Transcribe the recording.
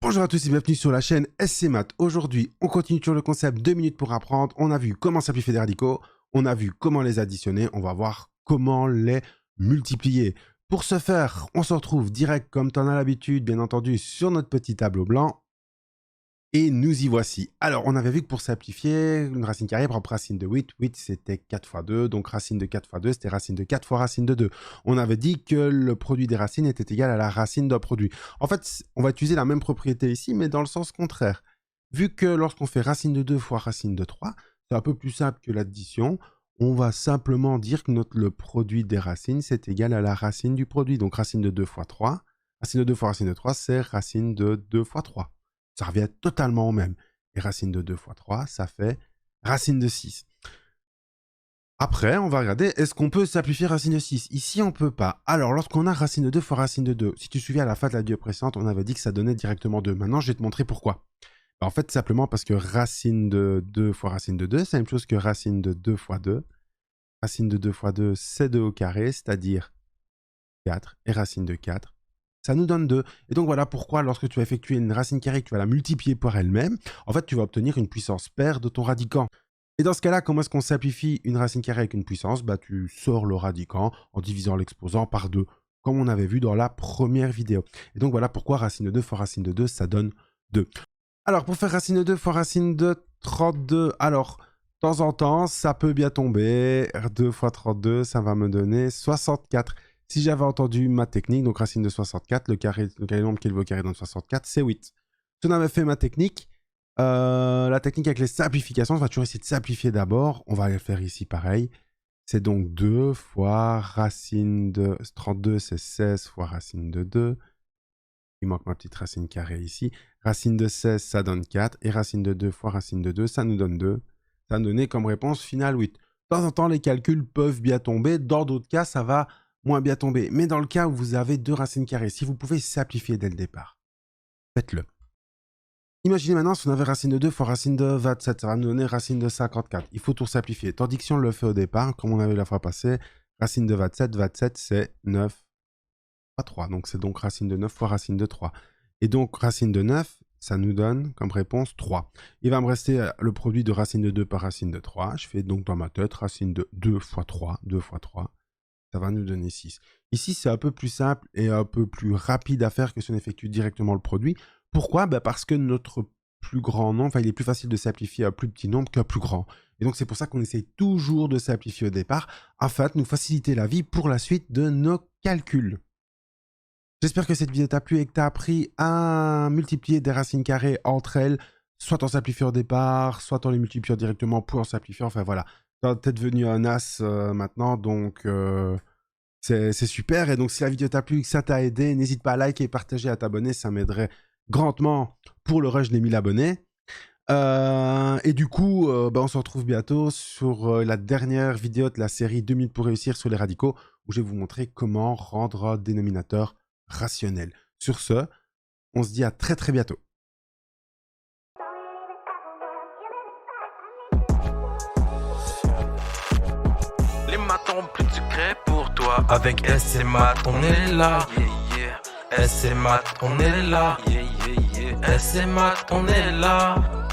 Bonjour à tous et bienvenue sur la chaîne SC Math. Aujourd'hui, on continue sur le concept 2 minutes pour apprendre. On a vu comment simplifier des radicaux, on a vu comment les additionner, on va voir comment les multiplier. Pour ce faire, on se retrouve direct comme tu en as l'habitude, bien entendu, sur notre petit tableau blanc. Et nous y voici. Alors, on avait vu que pour simplifier, une racine carrée propre racine de 8. 8, c'était 4 fois 2. Donc, racine de 4 fois 2, c'était racine de 4 fois racine de 2. On avait dit que le produit des racines était égal à la racine d'un produit. En fait, on va utiliser la même propriété ici, mais dans le sens contraire. Vu que lorsqu'on fait racine de 2 fois racine de 3, c'est un peu plus simple que l'addition. On va simplement dire que le produit des racines, c'est égal à la racine du produit. Donc, racine de 2 fois 3. Racine de 2 fois racine de 3, c'est racine de 2 fois 3. Ça revient totalement au même. Et racine de 2 fois 3, ça fait racine de 6. Après, on va regarder, est-ce qu'on peut simplifier racine de 6? Ici, on ne peut pas. Alors, lorsqu'on a racine de 2 fois racine de 2, si tu suivais à la fin de la vidéo précédente, on avait dit que ça donnait directement 2. Maintenant, je vais te montrer pourquoi. En fait, simplement parce que racine de 2 fois racine de 2, c'est la même chose que racine de 2 fois 2. Racine de 2 fois 2, c'est 2 au carré, c'est-à-dire 4. Et racine de 4, ça nous donne 2. Et donc voilà pourquoi lorsque tu vas effectuer une racine carrée, que tu vas la multiplier par elle-même, en fait tu vas obtenir une puissance paire de ton radicand. Et dans ce cas-là, comment est-ce qu'on simplifie une racine carrée avec une puissance? Tu sors le radicand en divisant l'exposant par 2, comme on avait vu dans la première vidéo. Et donc voilà pourquoi racine de 2 fois racine de 2, ça donne 2. Alors pour faire racine de 2 fois racine de 32, alors de temps en temps, ça peut bien tomber. 2 fois 32, ça va me donner 64. Si j'avais entendu ma technique, donc racine de 64, le carré nombre qui est élevé au carré dans 64, c'est 8. Si on avait fait ma technique, la technique avec les simplifications, on va toujours essayer de simplifier d'abord. On va le faire ici pareil. C'est donc 2 fois racine de 32, c'est 16 fois racine de 2. Il manque ma petite racine carrée ici. Racine de 16, ça donne 4. Et racine de 2 fois racine de 2, ça nous donne 2. Ça nous donne comme réponse finale 8. De temps en temps, les calculs peuvent bien tomber. Dans d'autres cas, ça va moins bien tomber. Mais dans le cas où vous avez deux racines carrées, si vous pouvez simplifier dès le départ, faites-le. Imaginez maintenant si on avait racine de 2 fois racine de 27, ça va nous donner racine de 54. Il faut tout simplifier. Tandis que si on le fait au départ, comme on avait la fois passée, racine de 27, 27 c'est 9 fois 3. Donc c'est donc racine de 9 fois racine de 3. Et donc racine de 9, ça nous donne comme réponse 3. Il va me rester le produit de racine de 2 par racine de 3. Je fais donc dans ma tête racine de 2 fois 3, 2 fois 3. Ça va nous donner 6. Ici, c'est un peu plus simple et un peu plus rapide à faire que si on effectue directement le produit. Pourquoi? Parce que notre plus grand nombre, il est plus facile de simplifier un plus petit nombre qu'un plus grand. Et donc, c'est pour ça qu'on essaye toujours de simplifier au départ, afin de nous faciliter la vie pour la suite de nos calculs. J'espère que cette vidéo t'a plu et que tu as appris à multiplier des racines carrées entre elles, soit en simplifiant au départ, soit en les multipliant directement pour en simplifier. Enfin, voilà. Tu es devenu un as maintenant, donc c'est super. Et donc, si la vidéo t'a plu et que ça t'a aidé, n'hésite pas à liker et partager, à t'abonner. Ça m'aiderait grandement pour le rush des 1000 abonnés. Et du coup, on se retrouve bientôt sur la dernière vidéo de la série 2 minutes pour réussir sur les radicaux, où je vais vous montrer comment rendre un dénominateur rationnel. Sur ce, on se dit à très très bientôt. Les maths ont plus de secret pour toi. Avec SC Math, on est là. Yeah, yeah. SC Math, on est là. Yeah, yeah, yeah. SC Math, on est là.